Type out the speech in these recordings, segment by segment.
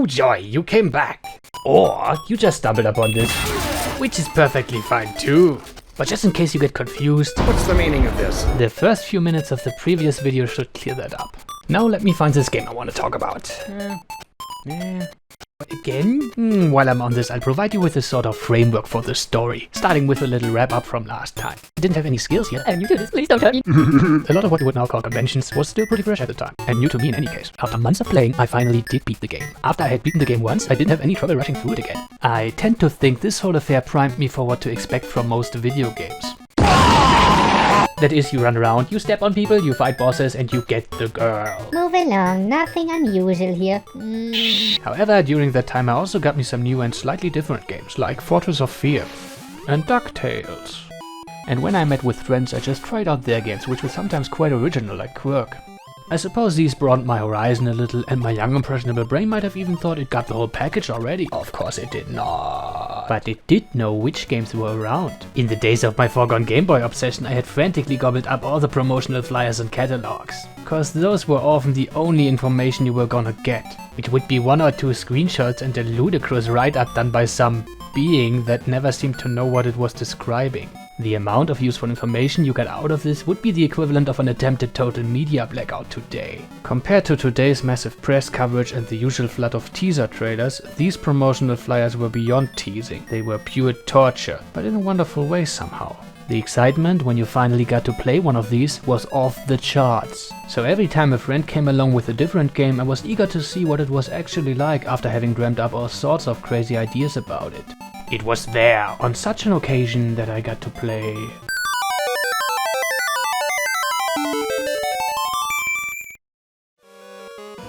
Oh joy, you came back. Or you just stumbled upon this, which is perfectly fine too. But just in case you get confused, What's the meaning of this? the first few minutes of the previous video should clear that up. Now let me find this game I want to talk about. Again? While I'm on this, I'll provide you with a sort of framework for the story, starting with a little wrap-up from last time. I didn't have any skills yet. I'm new to this, please don't hurt me. A lot of what you would now call conventions was still pretty fresh at the time, and new to me in any case. After months of playing, I finally did beat the game. After I had beaten the game once, I didn't have any trouble rushing through it again. I tend to think this whole affair primed me for what to expect from most video games. That is, you run around, you step on people, you fight bosses, and you get the girl. Move along, nothing unusual here. However, during that time I also got me some new and slightly different games, like Fortress of Fear and DuckTales. And when I met with friends, I just tried out their games, which were sometimes quite original, like Quirk. I suppose these broadened my horizon a little, and my young impressionable brain might have even thought it got the whole package already. Of course it did not. But it did know which games were around. In the days of my foregone Game Boy obsession, I had frantically gobbled up all the promotional flyers and catalogs. Cause those were often the only information you were gonna get. It would be one or two screenshots and a ludicrous write-up done by some being that never seemed to know what it was describing. The amount of useful information you got out of this would be the equivalent of an attempted total media blackout today. Compared to today's massive press coverage and the usual flood of teaser trailers, these promotional flyers were beyond teasing. They were pure torture, but in a wonderful way somehow. The excitement when you finally got to play one of these was off the charts. So every time a friend came along with a different game, I was eager to see what it was actually like after having dreamt up all sorts of crazy ideas about it. It was there, on such an occasion, that I got to play.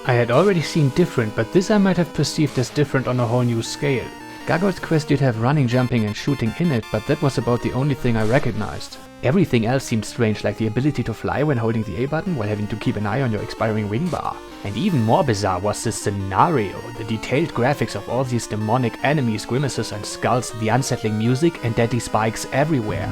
I had already seen different, but this I might have perceived as different on a whole new scale. Gargoyle's quest did have running, jumping and shooting in it, but that was about the only thing I recognized. Everything else seemed strange, like the ability to fly when holding the A button while having to keep an eye on your expiring wing bar. And even more bizarre was the scenario, the detailed graphics of all these demonic enemies, grimaces and skulls, the unsettling music and deadly spikes everywhere.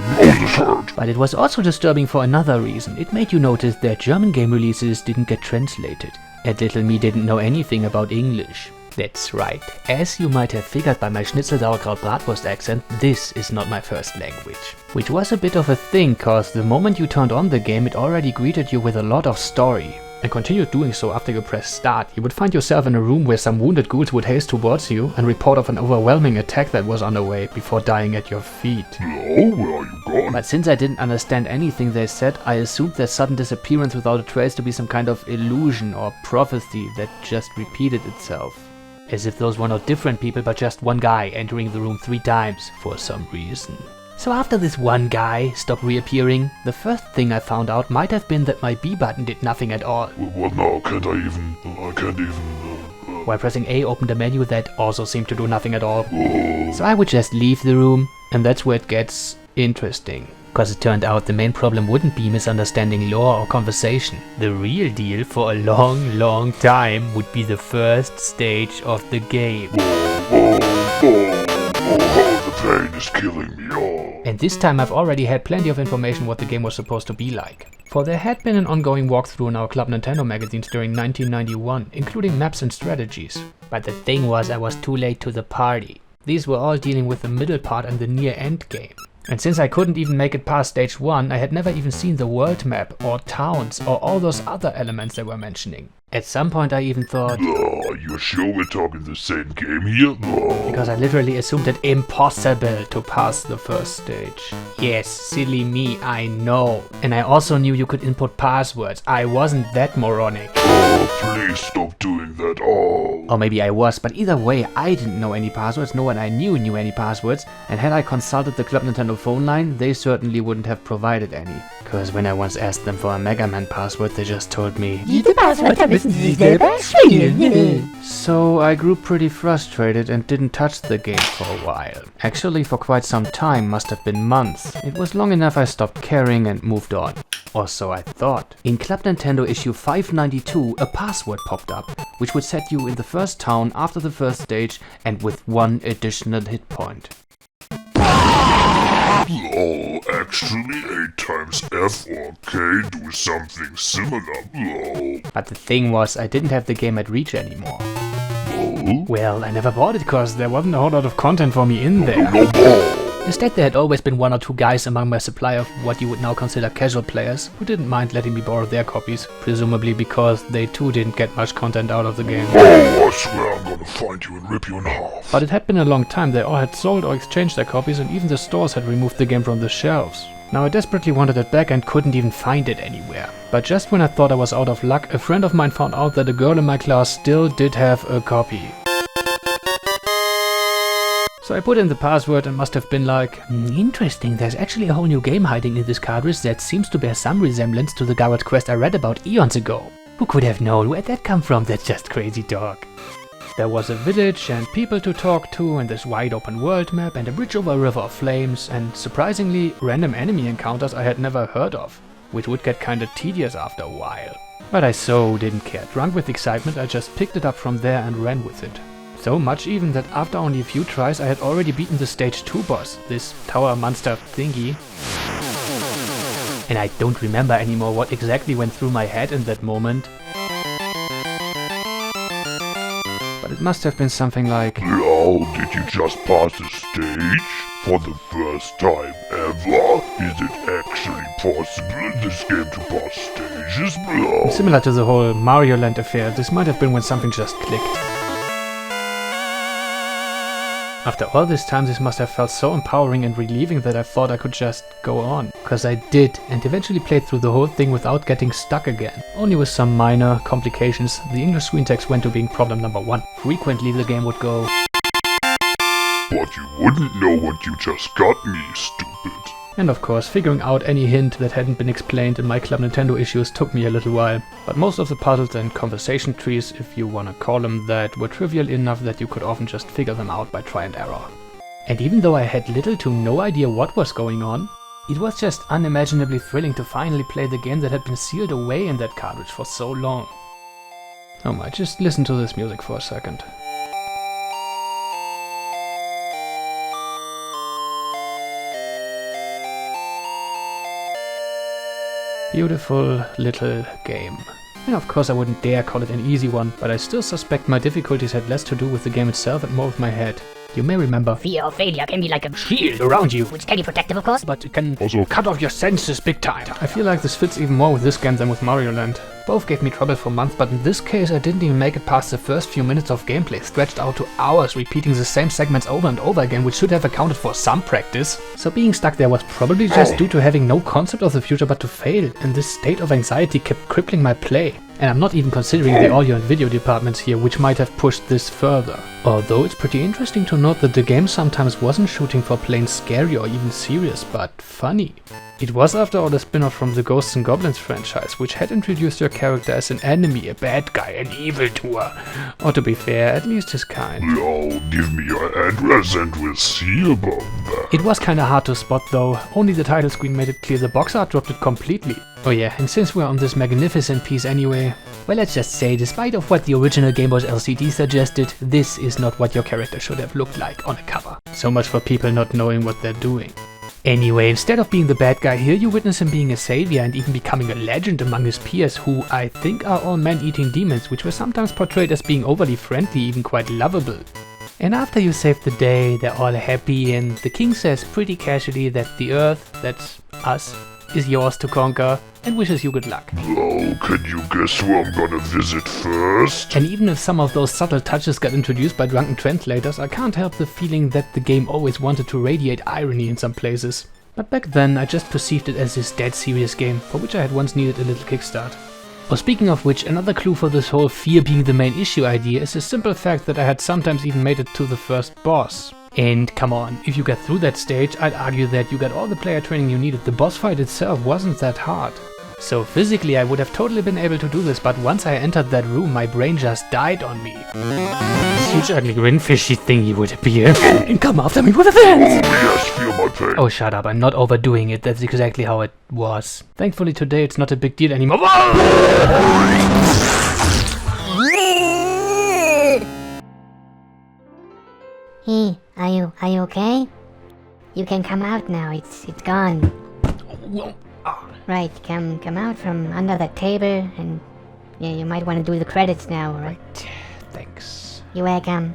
But it was also disturbing for another reason. It made you notice that German game releases didn't get translated. And little me didn't know anything about English. That's right, as you might have figured by my Schnitzel Sauerkraut Bratwurst accent, this is not my first language. Which was a bit of a thing, cause the moment you turned on the game it already greeted you with a lot of story. And continued doing so after you pressed start. You would find yourself in a room where some wounded ghouls would haste towards you and report of an overwhelming attack that was on the way before dying at your feet. Hello, where are you going? But since I didn't understand anything they said, I assumed their sudden disappearance without a trace to be some kind of illusion or prophecy that just repeated itself. As if those were not different people but just one guy entering the room 3 times for some reason. So after this one guy stopped reappearing, the first thing I found out might have been that my B button did nothing at all. What now? I can't even... While pressing A opened a menu that also seemed to do nothing at all. So I would just leave the room, and that's where it gets interesting. Cause it turned out the main problem wouldn't be misunderstanding lore or conversation. The real deal for a long time would be the first stage of the game. The pain is killing me all. And this time I've already had plenty of information what the game was supposed to be like. For there had been an ongoing walkthrough in our Club Nintendo magazines during 1991, including maps and strategies. But the thing was, I was too late to the party. These were all dealing with the middle part and the near end game. And since I couldn't even make it past stage 1, I had never even seen the world map, or towns, or all those other elements they were mentioning. At some point I even thought... Are you sure we're talking the same game here? Because I literally assumed it impossible to pass the first stage. Yes, silly me, I know. And I also knew you could input passwords. I wasn't that moronic. Please stop doing that all. Or maybe I was, but either way I didn't know any passwords, no one I knew any passwords, and had I consulted the Club Nintendo phone line, they certainly wouldn't have provided any. Cause when I once asked them for a Mega Man password, they just told me, Diese Passwörter müssen Sie selber spielen. So I grew pretty frustrated and didn't touch the game for a while. Actually for quite some time, must have been months. It was long enough I stopped caring and moved on. Or so I thought. In Club Nintendo issue 592, a password popped up, which would set you in the first town after the first stage and with 1 additional hit point. Lol, actually 8 times F or K do something similar, lol. But the thing was, I didn't have the game at reach anymore. Well? Well, I never bought it cause there wasn't a whole lot of content for me in there. No more. Instead, there had always been one or two guys among my supply of what you would now consider casual players who didn't mind letting me borrow their copies, presumably because they too didn't get much content out of the game. Oh, I swear I'm gonna find you and rip you in half. But it had been a long time, they all had sold or exchanged their copies, and even the stores had removed the game from the shelves. Now I desperately wanted it back and couldn't even find it anywhere. But just when I thought I was out of luck, a friend of mine found out that a girl in my class still did have a copy. So I put in the password and must have been like, interesting, there's actually a whole new game hiding in this cartridge that seems to bear some resemblance to the Gargoyle quest I read about eons ago. Who could have known? Where'd that come from? That's just crazy talk. There was a village and people to talk to and this wide open world map and a bridge over a river of flames and surprisingly random enemy encounters I had never heard of, which would get kinda tedious after a while. But I so didn't care. Drunk with excitement, I just picked it up from there and ran with it. So much even that after only a few tries I had already beaten the stage 2 boss, this tower monster thingy. And I don't remember anymore what exactly went through my head in that moment. But it must have been something like, Now, did you just pass a stage? For the first time ever? Is it actually possible in this game to pass stages? Blah. similar to the whole Mario Land affair, this might have been when something just clicked. After all this time, this must have felt so empowering and relieving that I thought I could just go on. Cause I did, and eventually played through the whole thing without getting stuck again. Only with some minor complications. The English screen text went to being problem number 1. Frequently the game would go, But you wouldn't know what you just got me, stupid. and of course, figuring out any hint that hadn't been explained in my Club Nintendo issues took me a little while. But most of the puzzles and conversation trees, if you wanna call them that, were trivial enough that you could often just figure them out by try and error. And even though I had little to no idea what was going on, it was just unimaginably thrilling to finally play the game that had been sealed away in that cartridge for so long. Oh my, just listen to this music for a second. Beautiful little game. And of course I wouldn't dare call it an easy one, but I still suspect my difficulties had less to do with the game itself and more with my head. You may remember, Fear of failure can be like a shield around you, which can be protective, of course. but it can Also, cut off your senses big time. I feel like this fits even more with this game than with Mario Land. Both gave me trouble for months, but in this case I didn't even make it past the first few minutes of gameplay, stretched out to hours repeating the same segments over and over again, which should have accounted for some practice. So being stuck there was probably just due to having no concept of the future but to fail, and this state of anxiety kept crippling my play. And I'm not even considering the audio and video departments here, which might have pushed this further. Although it's pretty interesting to note that the game sometimes wasn't shooting for plain scary or even serious, but funny. It was after all a spin-off from the Ghosts and Goblins franchise, which had introduced your character as an enemy, a bad guy, an evildoer. Or to be fair, at least his kind. now give me your address and we'll see about that. It was kinda hard to spot though, only the title screen made it clear. The box art dropped it completely. Oh yeah, and since we're on this magnificent piece anyway, well, let's just say, despite of what the original Game Boy's LCD suggested, this is not what your character should have looked like on a cover. So much for people not knowing what they're doing. Anyway, instead of being the bad guy here, you witness him being a savior and even becoming a legend among his peers, who I think are all man-eating demons, which were sometimes portrayed as being overly friendly, even quite lovable. And after you save the day, they're all happy, and the king says pretty casually that the earth, that's us, is yours to conquer, and wishes you good luck. Now, can you guess who I'm gonna visit first? And even if some of those subtle touches got introduced by drunken translators, I can't help the feeling that the game always wanted to radiate irony in some places. But back then, I just perceived it as this dead serious game, for which I had once needed a little kickstart. Or speaking of which, another clue for this whole fear being the main issue idea is the simple fact that I had sometimes even made it to the first boss. And come on, if you got through that stage, I'd argue that you got all the player training you needed. The boss fight itself wasn't that hard. So physically I would have totally been able to do this, but once I entered that room, my brain just died on me. This huge ugly grin fishy thingy would appear and come after me with a fence! Oh yes, feel my pain. Oh, shut up, I'm not overdoing it, that's exactly how it was. Thankfully today it's not a big deal anymore. Hey, are you okay? You can come out now. It's gone. Right, come out from under the table, and yeah, you might want to do the credits now, right? Thanks. You're welcome.